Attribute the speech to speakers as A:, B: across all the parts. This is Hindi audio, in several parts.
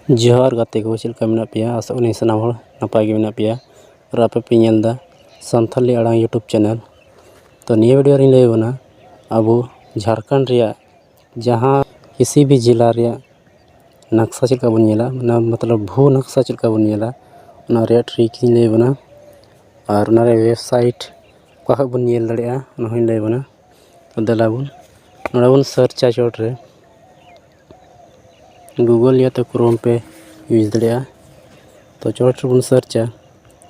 A: जोहार गाते को चलका मेना पेया आशा करी सानाम हर नपाय गे मेना पेया और आपे पे नेलदा सानथाली आड़ांग यूट्यूब चैनल। तो निया वीडियो रे लay बना अब झारखंड रिया जहाँ किसी भी जिला रिया नक्शा चलका बन नेला मतलब भू नक्शा चलका बन नेला उना रिया ट्रिक लay बना और उना रे वेबसाइट का बन नेल दड़िया उना होय लay बना। तो दला बन सर्च चोट रे गूगल या तो क्रोम पे यूज दड़िया। तो चोट बन सर्चा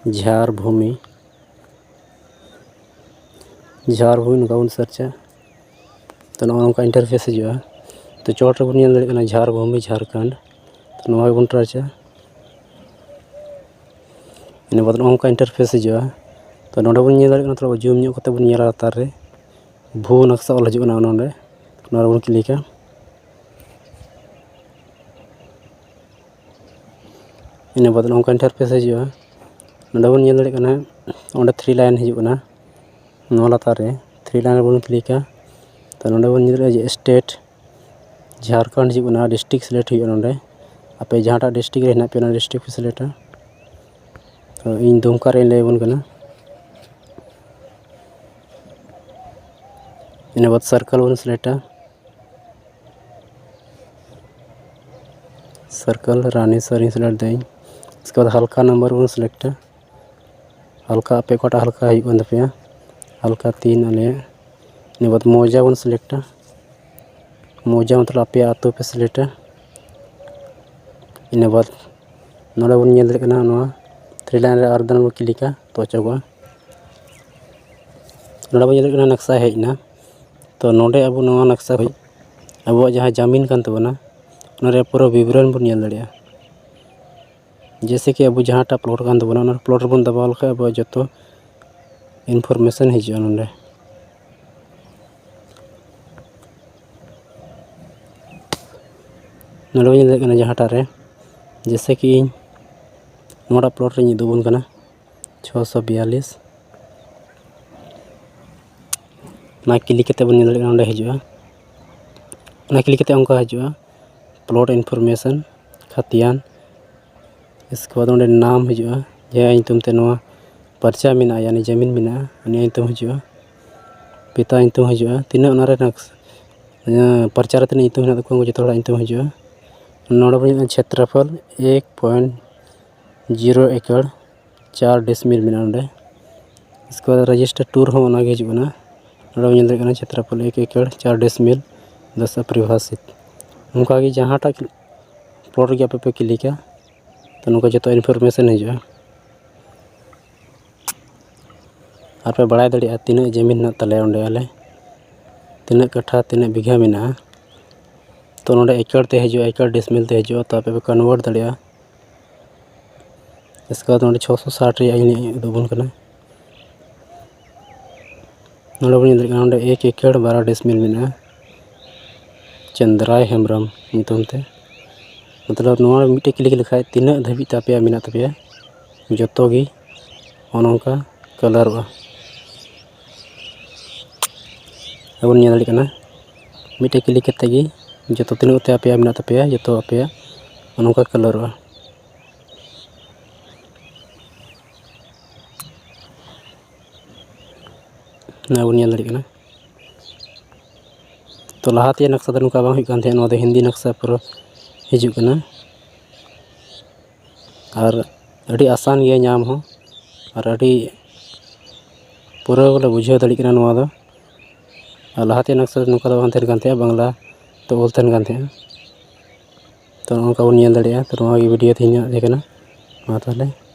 A: झारभूमि नका बन सर्चा। तो नौका इंटरफेस हजूआ। तो चोट बन नेल दड़िया झारभूमि झारखंड। तो नवा बन ट्राचा इन बाद नौका इंटरफेस हजूआ। तो नोडे बन नेल दड़िया थोड़ा जूम ᱧᱚᱜ कते बन नेला लातार रे भू नक्शा ऑल हजूआ नोडे नोडे बन क्लिका। इन बाद नौका इंटरफेस हजूआ नोडे बन नेल दड़िया ओंडे 3 लाइन हजूआ नो लातार रे 3 लाइन बन क्लिका। तो नोडे बन नेल दड़िया स्टेट झारखंड हजूआ डिस्ट्रिक्ट सिलेक्ट हजूआ नोडे आपे जहाटा डिस्ट्रिक्ट रे हेना पे डिस्ट्रिक्ट पे सिलेक्टा। तो इन दुमका रे लay बन कना। इन बाद सर्कल बन सिलेक्टा सर्कल रानीसर सिलेक्ट दें। इसके बाद हल्का नंबर बन सिलेक्टा हल्का आपे कोटा हल्का हजूआ पे हल्का 3 आले। इन बाद मौजा बन सिलेक्टा मौजा मतलब आपे आतो पे सिलेक्टा। इन बाद नोडे बन नेल दड़िया नोआ 3 लाइन रे आरदन बन क्लिका। तो चगवा नोडे बन नेल दड़िया नक्शा हेजना। तो नोडे अब नोआ नक्शा अब जहाँ जमीन कान तबना उना पूरा विवरण बन नेल दड़िया। जैसे कि अब जहाँ प्लॉट कान तबना उना प्लॉट बन दबाव लखा अब जो इनफॉरमेशन हजूआ नोडे। नोडे बन नेल दड़िया जहाँटा रे जैसे कि नोडा प्लॉट रे दुबन कना 642 ना क्लिक कते बन नेल दड़िया नोडे हजूआ ना क्लिक कते अंका हजूआ प्लॉट इनफॉरमेशन खतियान। इसके बाद नाम हजूआ जे इंतुम ते नोआ पर्चा मिना यानी जमीन मिना उनी इंतुम हजूआ पिता इंतुम हजूआ तीना उना रे पर्चा रे तीना इंतुम हेना को जतो हड़ा इंतुम हजूआ। नोडे बन क्षेत्रफल 1.0 एकड़ 4 डेसिमल मिना नोडे। इसके बाद रजिस्टर टूर हो ओना गे हजूआ नोडे बन नेल दड़िया क्षेत्रफल 1 एकड़ 4 डेसिमल 10 परिभाषित उनका कि जहाँटा प्लॉट गे आपे पे क्लिका। तो नुका जो इनफॉरमेशन हजूआ और पे बड़ा दड़िया तीना जमीन ना तले ओंडे आले तीना कट्ठा तीना बीघा मिना। तो नोडे एकड़ ते हजूआ एकड़ डेसिमल ते हजूआ। तो आपे पे कन्वर्ट दड़िया। इसके बाद नोडे 660 रे आइनी दुबन कना नोडे बन नेल दड़िया नोडे 1 एकड़ 12 डेसिमल मिना चंद्राय हेम्ब्रम नितुम ते मतलब नोआ मिटे क्लिक लिखाय तीना धाबी तापे मिना तापे जतो गी ओनोंका कलरवा अब नेल दड़िया मिटे क्लिक कते गी जतो तीना ते आपे मिना तापे जतो आपे ओनोंका कलरवा। ना बन नेल दड़िया तो लहाते नक्शा तो नुका बांग कान थे नोआ दो हिंदी नक्शा पूरा हजू कना और अड़ी आसान गया नाम हो और अड़ी पूरा बोले बुझाव दड़ी कना नोआ दो। लहाते नक्शा नुका दो बांग कान थे बांग्ला तो ओल थेन कान थे। तो नोका बन नेल दड़िया। तो नोआ वीडियो थी इन कना मा ताले।